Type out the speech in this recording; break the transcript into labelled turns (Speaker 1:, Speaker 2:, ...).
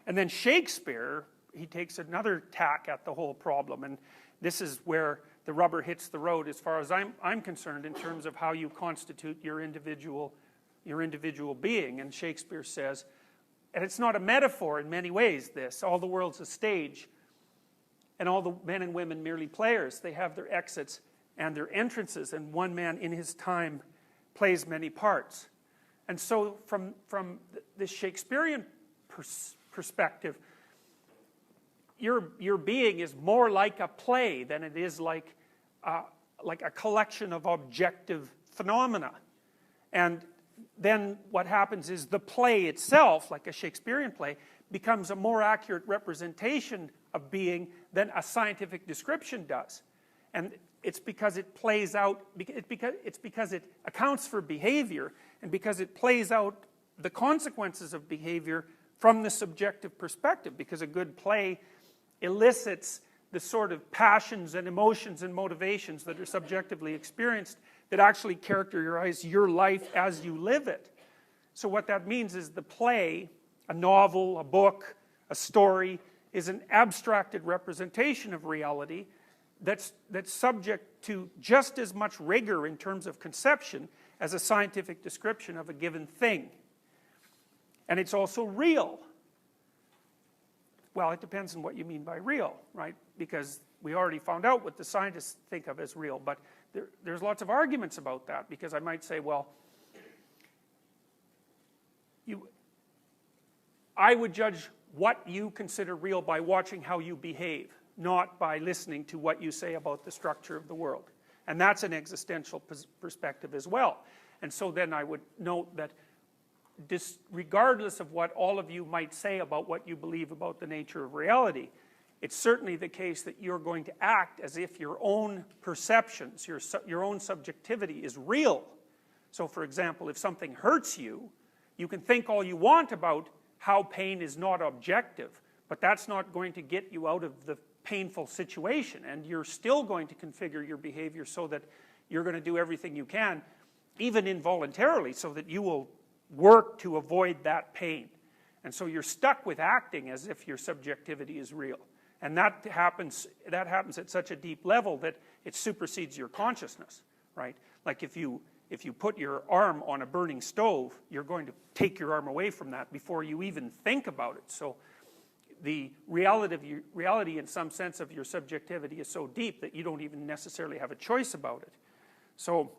Speaker 1: And then Shakespeare, he takes another tack at the whole problem, and this is where the rubber hits the road as far as I'm concerned in terms of how you constitute your individual being. And Shakespeare says, and it's not a metaphor in many ways, this, all the world's a stage, and all the men and women merely players. They have their exits and their entrances, and one man in his time plays many parts. And so from this Shakespearean perspective, your being is more like a play than it is like a collection of objective phenomena. And then what happens is the play itself, like a Shakespearean play, becomes a more accurate representation of being than a scientific description does. And it's because it plays out, it's because it accounts for behavior, and because it plays out the consequences of behavior from the subjective perspective, because a good play elicits the sort of passions and emotions and motivations that are subjectively experienced that actually characterize your life as you live it. So what that means is the play, a novel, a book, a story, is an abstracted representation of reality that's subject to just as much rigor in terms of conception as a scientific description of a given thing. And it's also real. Well, it depends on what you mean by real, right? Because we already found out what the scientists think of as real, but there's lots of arguments about that, because I might say, well, I would judge what you consider real by watching how you behave, not by listening to what you say about the structure of the world. And that's an existential perspective as well. And so then I would note that regardless of what all of you might say about what you believe about the nature of reality, it's certainly the case that you're going to act as if your own perceptions, your own subjectivity is real. So for example, if something hurts you, you can think all you want about how pain is not objective, but that's not going to get you out of the painful situation, and you're still going to configure your behavior so that you're going to do everything you can, even involuntarily, so that you will work to avoid that pain. And so you're stuck with acting as if your subjectivity is real. And that happens at such a deep level that it supersedes your consciousness, right? Like if you put your arm on a burning stove, you're going to take your arm away from that before you even think about it. So the reality in some sense of your subjectivity is so deep that you don't even necessarily have a choice about it. So